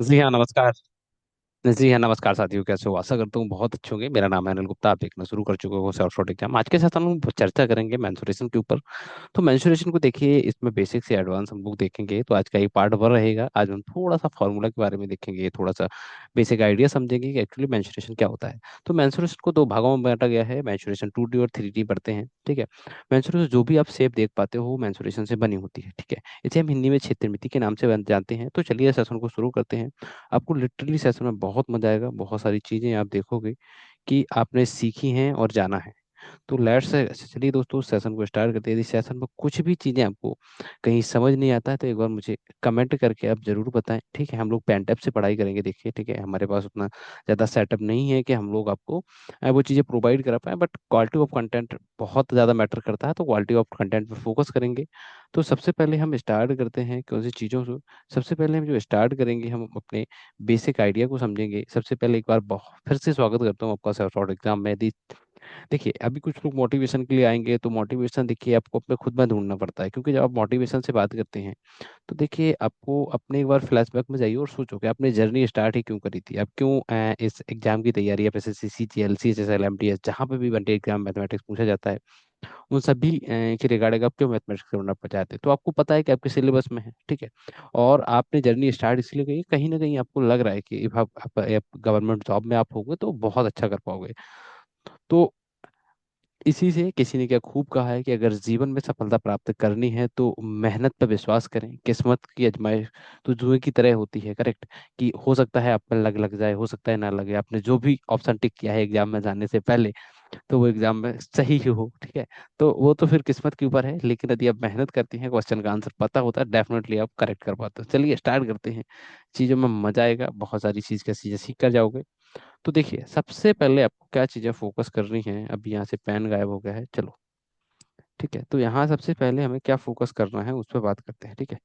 जी हाँ, नमस्कार। जी हाँ, नमस्कार साथियों, कैसे हो? आशा करता हूँ बहुत अच्छे होंगे। मेरा नाम है अनिल गुप्ता। आप देखना शुरू कर चुके हो सेल्फ शॉर्ट एग्जाम। आज के साथ हम लोग चर्चा करेंगे मेंसुरेशन के ऊपर। तो मेंसुरेशन को देखिए, इसमें बेसिक से एडवांस हम लोग देखेंगे। तो आज का ये पार्ट वन रहेगा। आज हम थोड़ा सा फॉर्मूला के बारे में देखेंगे, थोड़ा सा बेसिक आइडिया समझेंगे कि एक्चुअली मेंसुरेशन क्या होता है। तो मेंसुरेशन को दो भागों में बांटा गया है। मेंसुरेशन 2D और 3D पढ़ते हैं, ठीक है। मेंसुरेशन जो भी आप शेप देख पाते हो वो मेंसुरेशन से बनी होती है, ठीक है। इसे हम हिंदी में क्षेत्रमिति के नाम से जानते हैं। तो चलिए सेशन को शुरू करते हैं। आपको लिटरली सेशन में बहुत मजा आएगा। बहुत सारी चीजें आप देखोगे कि आपने सीखी हैं और जाना है। तो लेट्स से चलिए दोस्तों, सेशन को स्टार्ट करते हैं। यदि सेशन में कुछ भी चीजें आपको कहीं समझ नहीं आता है तो एक बार मुझे कमेंट करके आप जरूर बताएं, ठीक है। हम लोग पेन टैब से पढ़ाई करेंगे, देखिए, ठीक है। हमारे पास उतना ज़्यादा सेटअप नहीं है कि हम लोग आपको वो चीज़ें प्रोवाइड करा पाए, बट क्वालिटी ऑफ कंटेंट बहुत ज़्यादा मैटर करता है, तो क्वालिटी ऑफ कंटेंट पे फोकस करेंगे। तो सबसे पहले हम स्टार्ट करते हैं कौन सी चीज़ों से। सबसे पहले हम जो स्टार्ट करेंगे, हम अपने बेसिक आइडिया को समझेंगे। सबसे पहले एक बार बहुत फिर से स्वागत करता हूँ आपका सेल्फ शॉर्ट एग्जाम में। यदि देखिए, अभी कुछ लोग मोटिवेशन के लिए आएंगे, तो मोटिवेशन देखिए आपको अपने खुद में ढूंढना पड़ता है, क्योंकि जब आप मोटिवेशन से बात करते हैं तो देखिए आपको अपने एक बार फ्लैशबैक में जाइए और सोचो कि आपने जर्नी स्टार्ट ही क्यों करी थी। आप क्यों इस एग्जाम की तैयारी, आप एसएससी, सीजीएल, सीएचएसएल, एमटीएस, जहाँ पे भी बनते एग्जाम मैथमेटिक्स पूछा जाता है, उन सभी के रिगार्डिंग आप क्यों मैथमेटिक्स करना चाहते हैं। तो आपको पता है कि आपके सिलेबस में है, ठीक है। और आपने जर्नी स्टार्ट इसलिए की, कहीं ना कहीं आपको लग रहा है कि if आप गवर्नमेंट जॉब में आप होगे तो बहुत अच्छा कर पाओगे। तो इसी से किसी ने क्या खूब कहा है कि अगर जीवन में सफलता प्राप्त करनी है तो मेहनत पर विश्वास करें। किस्मत की आजमाइश तो जुए की तरह होती है, करेक्ट। कि हो सकता है आप पर लग लग जाए, हो सकता है ना लगे। आपने जो भी ऑप्शन टिक किया है एग्जाम में जाने से पहले, तो वो एग्जाम में सही ही हो, ठीक है। तो वो तो फिर किस्मत के ऊपर है, लेकिन यदि आप मेहनत करती हैं, क्वेश्चन का आंसर पता होता है, डेफिनेटली आप करेक्ट कर पाते हो। चलिए स्टार्ट करते हैं। चीज़ों में मजा आएगा, बहुत सारी चीज़ का चीज़ें सीख कर जाओगे। तो देखिए, सबसे पहले आपको क्या चीज़ें फोकस करनी है। अभी यहाँ से पेन गायब हो गया है, चलो, ठीक है। तो यहाँ सबसे पहले हमें क्या फोकस करना है उस पर बात करते हैं, ठीक है।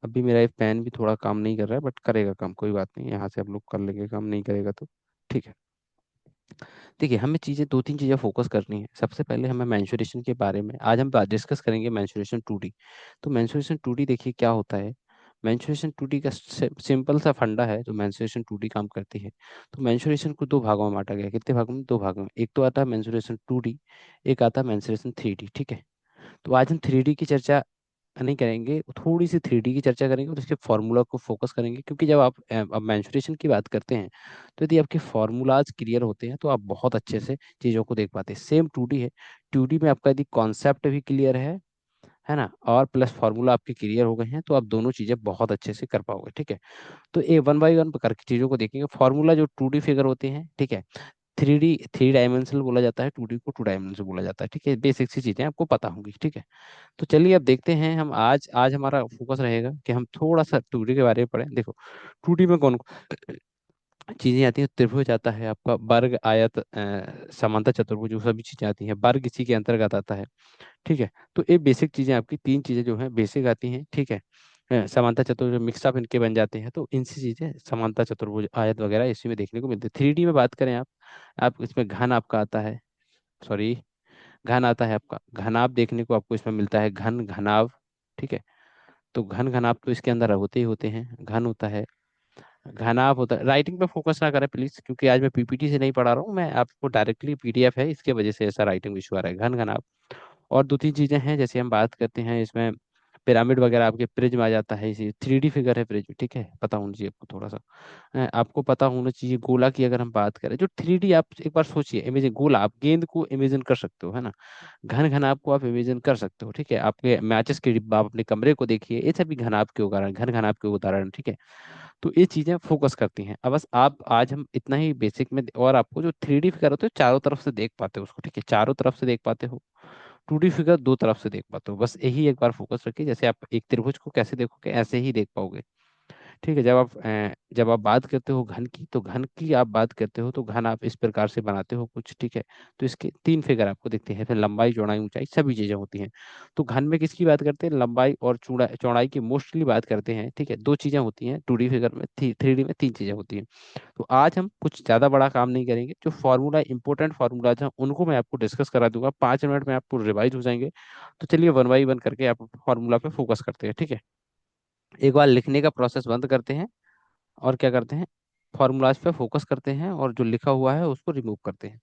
अभी मेरा ये पेन भी थोड़ा काम नहीं कर रहा है, बट करेगा काम, कोई बात नहीं। यहाँ से हम लोग कर लेंगे, काम नहीं करेगा तो ठीक है। देखिए, हमें चीज़ें दो तीन चीज़ें फोकस करनी है। सबसे पहले हमें मेंसुरेशन के बारे में आज हम बात डिस्कस करेंगे, मेंसुरेशन 2D। तो मेंसुरेशन 2D देखिए क्या होता है। मेंसुरेशन 2D का सिंपल सा फंडा है जो मेंसुरेशन 2D काम करती है। तो मेंसुरेशन को दो भागों में बांटा गया है। कितने भागों में? दो भागों में। एक तो आता है मेंसुरेशन 2D, एक आता है मेंसुरेशन 3D, ठीक है। तो आज हम 3D की चर्चा नहीं करेंगे, थोड़ी सी 3D की चर्चा करेंगे और इसके फॉर्मूला को फोकस करेंगे, क्योंकि जब आप अब मेंसुरेशन की बात करते हैं तो यदि आपके फॉर्मूलाज क्लियर होते हैं तो आप बहुत अच्छे से चीज़ों को देख पाते हैं। सेम 2D है। 2D में आपका यदि कॉन्सेप्ट भी क्लियर है ना, और प्लस फार्मूला आपके क्लियर हो गए हैं, तो आप दोनों चीजें बहुत अच्छे से कर पाओगे, ठीक है। तो ये वन बाई वन करके चीजों को देखेंगे। फार्मूला जो 2D फिगर होते हैं, ठीक है। 3D थ्री डायमेंशनल बोला जाता है, 2D को टू डायमेंशनल बोला जाता है, ठीक है। बेसिक सी चीजें आपको पता होंगी, ठीक है। तो चलिए अब देखते हैं। हम आज आज हमारा फोकस रहेगा कि हम थोड़ा सा 2D के बारे में पढ़ें। देखो, 2D में कौन चीजें आती हैं। त्रिभुज आता है आपका, वर्ग, आयत, समांतर, चतुर्भुज, जो सभी चीजें आती हैं। वर्ग इसी के अंतर्गत आता है, ठीक है। तो ये बेसिक चीजें आपकी तीन चीजें जो है बेसिक आती हैं, ठीक है। समांतर चतुर्भुज मिक्सअप इनके बन जाते हैं, तो इनसी चीजें समांतर चतुर्भुज, आयत वगैरह इसी में देखने को मिलते हैं। 3D में बात करें आप इसमें घन आपका आता है, सॉरी, घन आता है आपका। घनाभ देखने को आपको इसमें मिलता है, घन, घनाभ, ठीक है। तो घन, घनाभ तो इसके अंदर होते ही होते हैं। घन होता है, घनाभ होता है। राइटिंग पे फोकस ना करें प्लीज, क्योंकि आज मैं पीपीटी से नहीं पढ़ा रहा हूँ, मैं आपको डायरेक्टली पीडीएफ है, इसके वजह से ऐसा राइटिंग इशू आ रहा है। घन, घनाभ। और दो तीन चीजें हैं, जैसे हम बात करते हैं इसमें पिरामिड वगैरह, आपके प्रिज्म आ जाता है। इसी 3D फिगर है प्रिज्म, ठीक है। पता होना चाहिए आपको थोड़ा सा। आपको पता होना चाहिए गोला की अगर हम बात करें, जो 3D, आप एक बार सोचिए, इमेजिन गोला, आप गेंद को इमेजिन कर सकते हो, है ना। घन, घनाभ को आप इमेजिन कर सकते हो, ठीक है। आपके मैचेस के डिब्बा, आप अपने कमरे को देखिए, ये सभी घनाभ के उदाहरण, घन घनाभ के उदाहरण, ठीक है। तो ये चीजें फोकस करती हैं। अब बस आप आज हम इतना ही बेसिक में, और आपको जो 3D फिगर होते हो चारों तरफ से देख पाते हो उसको, ठीक है, चारों तरफ से देख पाते हो। 2D फिगर दो तरफ से देख पाते हो, बस यही एक बार फोकस रखिए। जैसे आप एक त्रिभुज को कैसे देखोगे, ऐसे ही देख पाओगे, ठीक है। जब आप बात करते हो घन की, तो घन की आप बात करते हो तो घन आप इस प्रकार से बनाते हो कुछ, ठीक है। तो इसके तीन फिगर आपको दिखते हैं, फिर लंबाई, चौड़ाई, ऊंचाई, सभी चीजें होती हैं। तो घन में किसकी बात करते हैं? लंबाई और चौड़ाई, चौड़ाई की मोस्टली बात करते हैं, ठीक है। दो चीजें होती हैं 2D फिगर में, 3D में तीन चीजें होती हैं। तो आज हम कुछ ज्यादा बड़ा काम नहीं करेंगे। जो फॉर्मूला, इंपॉर्टेंट फार्मूलाज हैं, उनको मैं आपको डिस्कस करा दूंगा, 5 मिनट में आपको रिवाइज हो जाएंगे। तो चलिए वन बाई वन करके आप फार्मूला पे फोकस करते हैं, ठीक है। एक बार लिखने का प्रोसेस बंद करते हैं और क्या करते हैं, फॉर्मूलाज पे फोकस करते हैं और जो लिखा हुआ है उसको रिमूव करते हैं।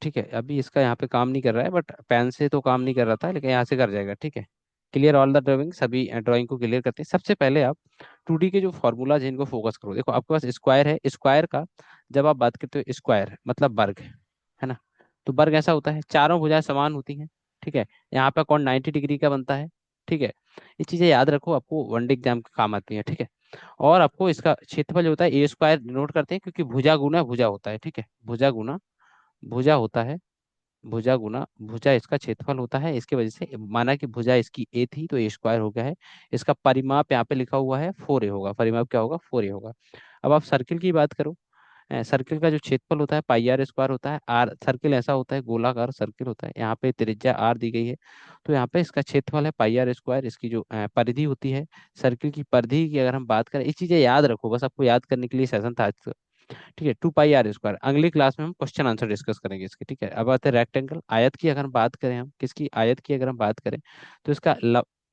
ठीक है, अभी इसका यहाँ पे काम नहीं कर रहा है, बट पेन से तो काम नहीं कर रहा था, लेकिन यहाँ से कर जाएगा। ठीक है, क्लियर ऑल द ड्राइंग, सभी ड्राइंग को क्लियर करते हैं। सबसे पहले आप 2D के जो फॉर्मूलाज है इनको फोकस करो। देखो आपके पास स्क्वायर है, स्क्वायर का जब आप बात करते हो स्क्वायर मतलब वर्ग है ना, तो वर्ग ऐसा होता है, चारों भुजाएं समान होती हैं। ठीक है, यहाँ पे कौन 90 डिग्री का बनता है। ठीक है, ये चीजें याद रखो, आपको वनडे एग्जाम के काम आती है। ठीक है, और आपको इसका क्षेत्रफल जो होता है ए स्क्वायर डिनोट करते हैं, क्योंकि भुजा गुना भुजा होता है। ठीक है, भुजा गुना भुजा होता है, भुजा गुना भुजा इसका क्षेत्रफल होता है। इसकी वजह से माना कि भुजा इसकी ए थी तो ए स्क्वायर हो गया है। इसका परिमाप यहाँ पे लिखा हुआ है 4a होगा, परिमाप क्या होगा 4a होगा। अब आप सर्किल की बात करो, सर्किल का जो क्षेत्रफल होता है पाई आर स्क्वायर होता है। आर सर्किल ऐसा होता है, गोलाकार सर्किल होता है, यहाँ पे त्रिज्या आर दी गई है, तो यहाँ पे इसका क्षेत्रफल है पाई आर स्क्वायर। इसकी जो परिधि होती है, सर्किल की परिधि की अगर हम बात करें, ये चीजें याद रखो, बस आपको याद करने के लिए सेशन था आज। ठीक है, 2 पाई आर स्क्वायर। अगली क्लास में हम क्वेश्चन आंसर डिस्कस करेंगे इसके। ठीक है, अब आते हैं रेक्टेंगल, आयत की अगर हम बात करें, हम किसकी आयत की अगर हम बात करें, तो इसका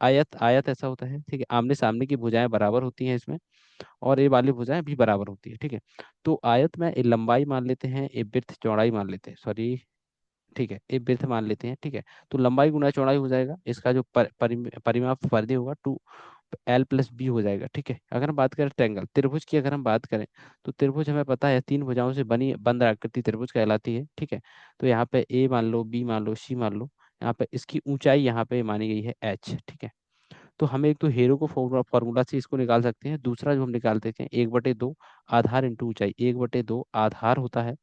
आयत आयत ऐसा होता है। ठीक है, आमने सामने की भुजाएं बराबर होती हैं इसमें, और ये वाली भुजाएं भी बराबर होती है। ठीक है, तो आयत में ये लंबाई मान लेते हैं, ये विड्थ चौड़ाई मान लेते हैं, सॉरी। ठीक है, ये विड्थ मान लेते हैं। ठीक है, तो लंबाई गुना चौड़ाई हो जाएगा, इसका जो परिमाप परिधि होगा 2l+b हो जाएगा। ठीक है, अगर हम बात करें ट्रायंगल त्रिभुज की अगर हम बात करें, तो त्रिभुज हमें पता है तीन भुजाओं से बनी बंद आकृति त्रिभुज कहलाती है। ठीक है, तो यहाँ पे ए मान लो, बी मान लो, सी मान लो, यहाँ पे इसकी ऊंचाई यहाँ पे मानी गई है h। ठीक है, तो हम एक तो हेरो को फॉर्मूला से इसको निकाल सकते हैं, दूसरा जो हम निकाल देते हैं 1/2 आधार इंटू ऊंचाई, 1/2 आधार होता है।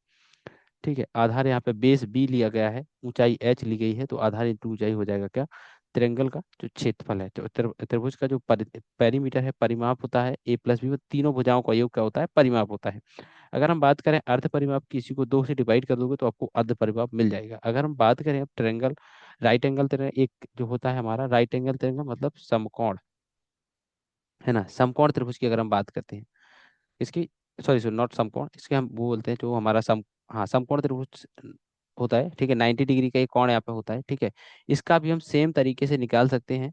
ठीक है, आधार यहाँ पे बेस बी लिया गया है, ऊंचाई एच ली गई है, तो आधार इंटू ऊंचाई हो जाएगा क्या, त्रिएंगल का जो क्षेत्रफल है। तो त्रिभुज का जो पेरीमीटर है, परिमाप होता है a+b, तीनों भुजाओं का योग क्या होता है, परिमाप होता है। अगर हम बात करें अर्ध परिमाप की, इसी को 2 से डिवाइड कर दोगे तो आपको अर्ध परिमाप मिल जाएगा। अगर हम बात करें अब ट्रायंगल, राइट एंगल त्रिभुज एक जो होता है हमारा, राइट एंगल त्रिभुज मतलब समकोण, है ना, समकोण त्रिभुज की अगर हम बात करते हैं, इसकी सॉरी सॉरी नॉट समकोण, इसके हम वो बोलते हैं जो हमारा हाँ समकोण त्रिभुज होता है। ठीक है, 90 डिग्री का एक कोण यहाँ पे होता है। ठीक है, इसका भी हम सेम तरीके से निकाल सकते हैं।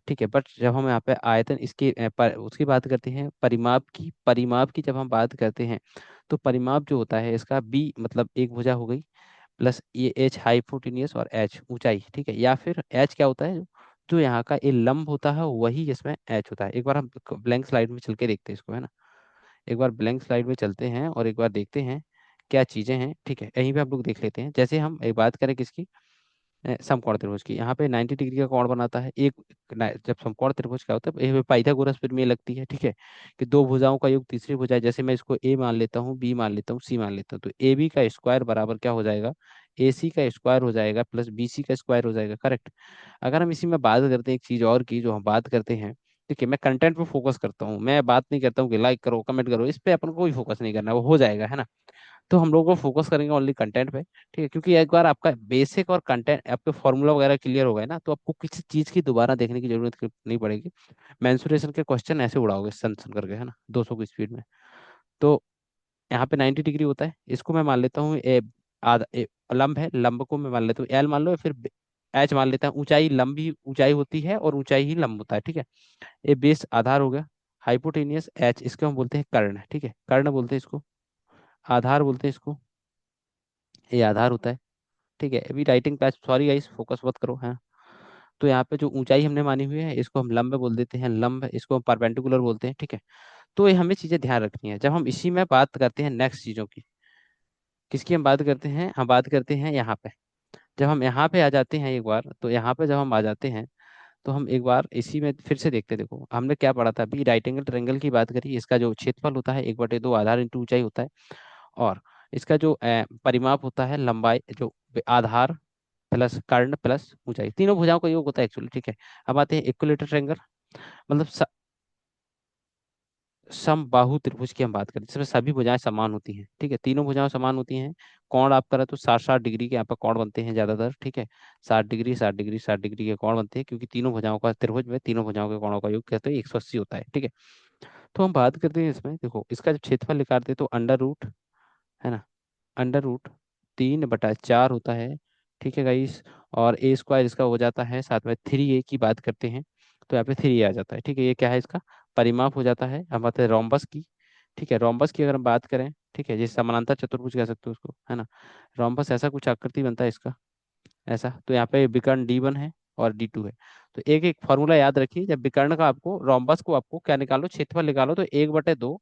ठीक है, बट जब हम यहाँ पे आयतन इसकी उसकी बात करते हैं, परिमाप की जब हम बात करते हैं, तो परिमाप जो होता है इसका बी मतलब एक भुजा हो गई, प्लस ये एच हाइपोटेनियस और एच ऊंचाई। ठीक है, या फिर एच क्या होता है, जो यहाँ का ये लंब होता है वही इसमें एच होता है। एक बार हम ब्लैंक स्लाइड में चल के देखते हैं इसको, है ना, एक बार ब्लैंक स्लाइड में चलते हैं और एक बार देखते हैं क्या चीजें हैं। ठीक है, यहीं पे हम लोग देख लेते हैं, जैसे हम एक बात करें किसकी, समकोण त्रिभुज की, यहाँ पे 90 डिग्री का कोण बनाता है एक। जब समकोण त्रिभुज क्या होता है, ये पाइथागोरस प्रमेय लगती है। ठीक है, कि दो भुजाओं का योग तीसरी भुजा है, जैसे मैं इसको ए मान लेता हूँ, बी मान लेता हूँ, सी मान लेता हूँ, तो ए बी का स्क्वायर बराबर क्या हो जाएगा, ए सी का स्क्वायर हो जाएगा, प्लस बी सी का स्क्वायर हो जाएगा। करेक्ट। अगर हम इसी में बात करते हैं एक चीज और की, जो हम बात करते हैं, देखिए मैं कंटेंट पे फोकस करता हूँ, मैं बात नहीं करता हूँ कि लाइक करो कमेंट करो, इस पे अपन को कोई फोकस नहीं करना, वो हो जाएगा, है ना। तो हम लोग को फोकस करेंगे ओनली कंटेंट पे। ठीक है, क्योंकि एक बार आपका बेसिक और कंटेंट आपके फॉर्मूला वगैरह क्लियर हो गए ना, तो आपको किसी चीज की दोबारा देखने की जरूरत नहीं पड़ेगी। मेंसुरेशन के क्वेश्चन ऐसे उड़ाओगे सन सन करके, है ना, 200 की स्पीड में। तो यहाँ पे 90 डिग्री होता है, इसको मैं मान लेता हूँ आधा लंब है, लंब को मैं मान लेता हूँ एल मान लो, या फिर एच मान लेता हूँ। ऊंचाई लंबी ऊंचाई होती है और ऊंचाई ही लंब होता है। ठीक है, ये बेस आधार हो गया, हाइपोटेनियस एच इसको हम बोलते हैं कर्ण। ठीक है, कर्ण बोलते हैं इसको, आधार बोलते हैं इसको, ये आधार होता है। ठीक है, अभी writing patch, sorry guys focus मत करो, हाँ। तो यहाँ पे जो ऊंचाई हमने मानी हुई है इसको हम लंब बोल देते हैं, लंब इसको हम परपेंडिकुलर बोलते हैं। ठीक है, तो ये हमें चीजें ध्यान रखनी है जब हम इसी में बात करते हैं नेक्स्ट चीजों की। किसकी हम बात करते हैं, हम बात करते हैं यहाँ पे, जब हम यहाँ पे आ जाते हैं एक बार, तो यहाँ पे जब हम आ जाते हैं, तो हम एक बार इसी में फिर से देखते हैं। देखो हमने क्या पढ़ा था अभी, राइट एंगल ट्रायंगल की बात करी, इसका जो क्षेत्रफल होता है 1/2 आधार इंटू ऊंचाई होता है, और इसका जो परिमाप होता है लंबाई, जो आधार प्लस कर्ण प्लस ऊंचाई, तीनों भुजाओं का योग होता है एक्चुअली। ठीक है, अब आते हैं इक्विलेटरल ट्रायंगल, मतलब समबाहु त्रिभुज की हम बात करें, जिसमें सभी भुजाएं समान होती हैं। ठीक है, तीनों भुजाएं समान होती हैं, कोण आप करें तो 60-60 डिग्री के यहाँ पर कोण बनते हैं ज्यादातर। ठीक है, 60 डिग्री 60 डिग्री 60 डिग्री के कोण बनते हैं, क्योंकि तीनों भुजाओं का त्रिभुज में तीनों भुजाओं के कोणों का योग कहते हैं 180 होता है। ठीक है, तो हम बात करते हैं इसमें, देखो इसका जब क्षेत्रफल निकालते हैं तो अंडर रूट, है ना, अंडर रूट 3/4 होता है। ठीक है गाइस, और A² इसका हो जाता है, साथ में 3a की बात करते हैं तो यहाँ पे 3a आ जाता है। ठीक है, ये क्या है इसका परिमाप हो जाता है हम बात है रोम्बस की। ठीक है, रोम्बस की अगर हम बात करें, ठीक है, जैसे समानांतर चतुर्भुज कह सकते हो उसको, है ना। रोम्बस ऐसा कुछ आकृति बनता है इसका, ऐसा। तो यहाँ पे विकर्ण D1 है और D2 है। तो एक एक फॉर्मूला याद रखिए, जब विकर्ण का आपको रोम्बस को आपको क्या निकालो, क्षेत्रफल निकालो, तो 1/2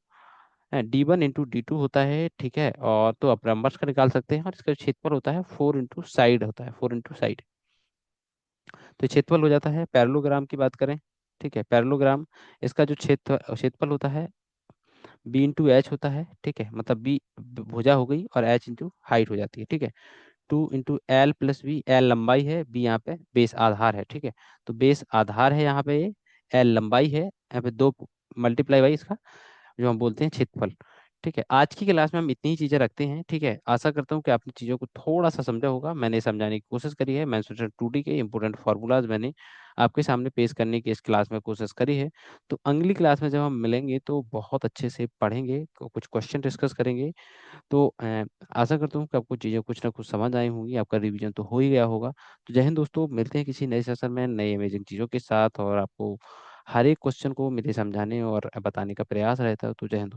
है, D1 × D2 होता है, ठीक है। और तो आप रोम्बस का निकाल सकते हैं, और इसका क्षेत्रफल होता है 4 × साइड होता है, 4 × साइड। तो क्षेत्रफल हो जाता है। पैरेललोग्राम की बात करें, ठीक है, पैरेललोग्राम, इसका जो क्षेत्रफल होता है B × H होता है, ठीक है, मतलब बी भुजा हो गई और H × हाइट हो जाती है, ठीक है। 2 × L + B, L लंबाई है, B यहाँ पे बेस आधार है, ठीक है। तो बेस आधार है यहाँ पे, ये L लंबाई है, यहाँ पे 2 मल्टीप्लाई बाई इसका जो हम बोलते हैं क्षेत्रफल। ठीक है, आज की क्लास में हम इतनी ही चीजें रखते हैं, ठीक है। आशा करता हूँ कि आपने चीजों को थोड़ा सा समझा होगा। मैंने समझाने की कोशिश करी है, मेंसुरेशन 2D के इंपॉर्टेंट फार्मूलाज मैंने आपके सामने पेश करने की इस क्लास में कोशिश करी है। तो अगली क्लास में जब हम मिलेंगे तो बहुत अच्छे से पढ़ेंगे, कुछ क्वेश्चन डिस्कस करेंगे। तो आशा करता हूँ कि आपको चीज़ें कुछ ना कुछ समझ आई होंगी, आपका रिवीजन तो हो ही गया होगा। तो जय हिंद दोस्तों, मिलते हैं किसी नए सेशन में नई अमेजिंग चीज़ों के साथ, और आपको हर एक क्वेश्चन को मेरे समझाने और बताने का प्रयास रहता है। तो जय हिंद।